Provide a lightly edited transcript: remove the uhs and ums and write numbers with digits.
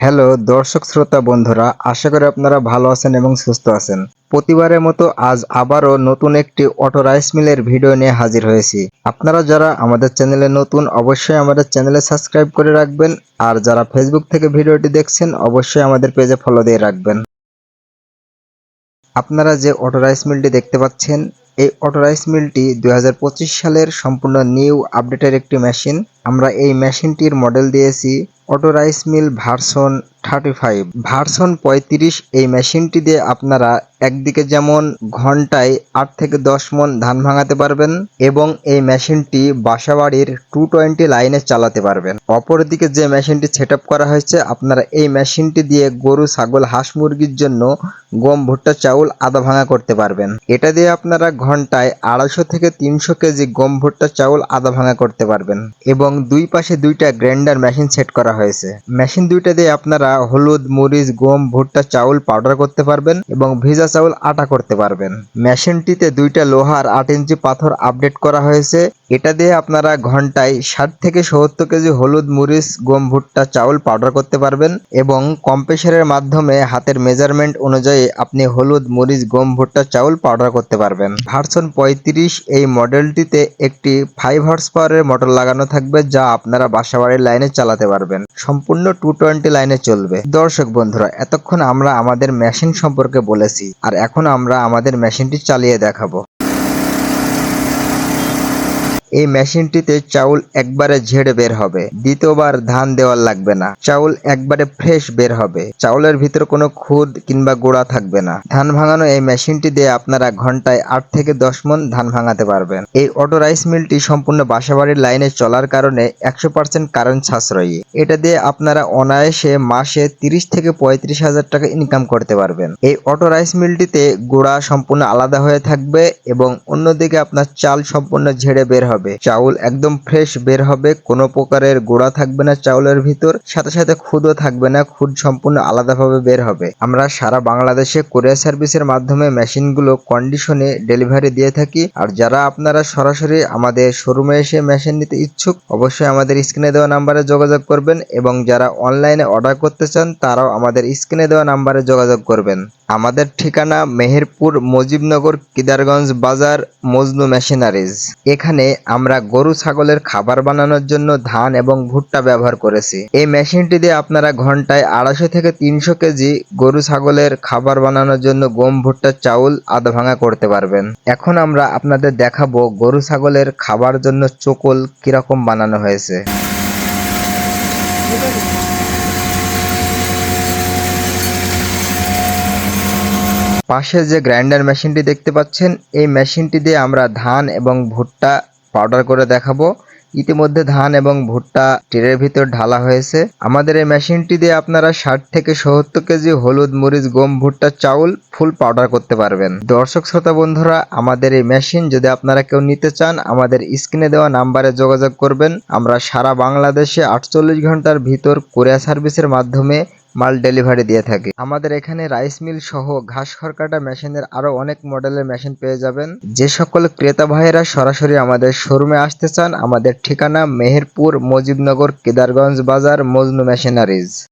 Hello দর্শক শ্রোতা বন্ধুরা, আশা করি আপনারা ভালো আছেন এবং সুস্থ আছেন। প্রতিবারের মতো আজ আবারও নতুন একটি অটো রাইস মিলের ভিডিও নিয়ে হাজির হয়েছি। আপনারা যারা আমাদের চ্যানেলে নতুন, অবশ্যই আমাদের চ্যানেলে সাবস্ক্রাইব করে রাখবেন। আর যারা ফেসবুক থেকে ভিডিওটি দেখছেন, অবশ্যই আমাদের পেজে ফলো দিয়ে রাখবেন। আপনারা যে অটো রাইস মিলটি দেখতে পাচ্ছেন, এই অটো রাইস মিলটি 2025 সালের সম্পূর্ণ নিউ আপডেটের একটি মেশিন। আমরা এই মেশিনটির মডেল দিয়েছি auto rice mill version 35 version 35। এই মেশিনটি দিয়ে আপনারা একদিকে যেমন ঘন্টায় 8 থেকে 10 মণ ধান ভাঙাতে পারবেন এবং এই মেশিনটি বাসাবাড়ির 220 লাইনে চালাতে পারবেন। অপরদিকে যে মেশিনটি সেট করা হয়েছে, আপনারা এই মেশিনটি দিয়ে গরু, ছাগল, হাঁস মুরগির জন্য গম, ভুট্টা, চাউল আধা ভাঙা করতে পারবেন। এটা দিয়ে আপনারা ঘন্টায় 250 থেকে 300 কেজি গম, ভুট্টা, চাউল আধা ভাঙা করতে পারবেন। এবং দুই পাশে দুইটা গ্রাইন্ডার মেশিন সেট করা হয়েছে। মেশিন দুইটা দিয়ে আপনারা হলুদ, মরিচ, গম, ভুট্টা, চাউল পাউডার করতে পারবেন এবং ভিজা চাউল আটা করতে পারবেন। মেশিনটিতে দুইটা লোহার 8 ইঞ্চি পাথর আপডেট করা হয়েছে। এটা দিয়ে আপনারা ঘন্টায় 60 থেকে 70 কেজি হলুদ, মরিচ, গম, ভুট্টা, চাউল পাউডার করতে পারবেন এবং কম্প্রেসারের মাধ্যমে হাতের মেজারমেন্ট অনুযায়ী আপনি হলুদ, মরিচ, গম, ভুট্টা, চাউল পাউডার করতে পারবেন। ভার্সন 35 এই মডেলটিতে একটি 5 হর্স পাওয়ারের মোটর লাগানো থাকবে, যা আপনারা বাসাবাড়ির লাইনে চালাতে পারবেন। সম্পূর্ণ 220 লাইনে চলবে। দর্শক বন্ধুরা, এতক্ষণ আমরা আমাদের মেশিন সম্পর্কে বলেছি, আর এখন আমরা আমাদের মেশিনটি চালিয়ে দেখাবো। এই মেশিনটিতে চাউল একবারে ঝেড়ে বের হবে, দ্বিতীয়বার ধান দেওয়ার লাগবে না। চাউল একবারে ফ্রেশ বের হবে, চাউলের ভিতর কোনো খুদ কিংবা গোড়া থাকবে না। ধান ভাঙানো এই মেশিনটি দিয়ে আপনারা ঘন্টায় 8 থেকে 10 মণ ধান ভাঙাতে পারবেন। এই অটো রাইস মিলটি সম্পূর্ণ বাসাবাড়ির লাইনে চলার কারণে 100% কারেন্ট সাশ্রয়ী। এটা দিয়ে আপনারা অনায়াসে মাসে 30 থেকে 35 হাজার টাকা ইনকাম করতে পারবেন। এই অটো রাইস মিলটিতে গোড়া সম্পূর্ণ আলাদা হয়ে থাকবে এবং অন্যদিকে আপনার চাল সম্পূর্ণ ঝেড়ে বের হবে। চাউল একদম ফ্রেশ বের হবে, কোনো প্রকারের গোড়া থাকবে না চাউলের ভিতর, সাথে সাথে খুদও থাকবে না, খুদ সম্পূর্ণ আলাদাভাবে বের হবে। আমরা সারা বাংলাদেশে কুরিয়ার সার্ভিসের মাধ্যমে মেশিনগুলো কন্ডিশনে ডেলিভারি দিয়ে থাকি। আর যারা আপনারা সরাসরি আমাদের শোরুমে এসে মেশিন নিতে ইচ্ছুক, অবশ্যই আমাদের স্ক্রিনে দেওয়া নাম্বারে যোগাযোগ করবেন এবং যারা অনলাইনে অর্ডার করতে চান, তারাও আমাদের স্ক্রিনে দেওয়া নাম্বারে যোগাযোগ করবেন। আমাদের ঠিকানা মেহেরপুর, মুজিবনগর, কিদারগঞ্জ বাজার, মজনু মেশিনারিজ। এখানে আমরা গরু, ছাগলের খাবার বানানোর জন্য ধান এবং ভুট্টা ব্যবহার করেছি। এই মেশিনটি দিয়ে আপনারা ঘন্টায় 250 থেকে 300 কেজি গরু, ছাগলের খাবার বানানোর জন্য গম, ভুট্টা, চাউল আধা ভাঙা করতে পারবেন। এখন আমরা আপনাদের দেখাবো গরু, ছাগলের খাবার জন্য চোকল কিরকম বানানো হয়েছে। পাশে যে গ্রাইন্ডার মেশিনটি দেখতে পাচ্ছেন, এই মেশিনটি দিয়ে আমরা ধান এবং ভুট্টা পাউডার করে দেখাবো। ইতিমধ্যে ধান এবং ভুট্টা ট্রের ভিতর ঢালা হয়েছে। আমাদের এই মেশিনটি দিয়ে আপনারা 60 থেকে 70 কেজি হলুদ, মরিচ, গম, ভুট্টা, চাউল ফুল পাউডার করতে পারবেন। দর্শক শ্রোতা বন্ধুরা, আমাদের এই মেশিন যদি আপনারা কেউ নিতে চান, আমাদের স্ক্রিনে দেওয়া নাম্বারে যোগাযোগ করবেন। আমরা সারা বাংলাদেশে 48 ঘন্টার ভিতর কুরিয়ার সার্ভিসের মাধ্যমে মাল ডেলিভারি দিয়ে থাকি। আমাদের এখানে রাইস মিল সহ ঘাস খড় কাটা মেশিনের আরো অনেক মডেলের মেশিন পেয়ে যাবেন। যে সকল ক্রেতা ভাইয়েরা সরাসরি আমাদের শোরুমে আসতে চান, আমাদের ঠিকানা মেহেরপুর, মুজিবনগর, কিদারগঞ্জ বাজার, মজনু মেশিনারিজ।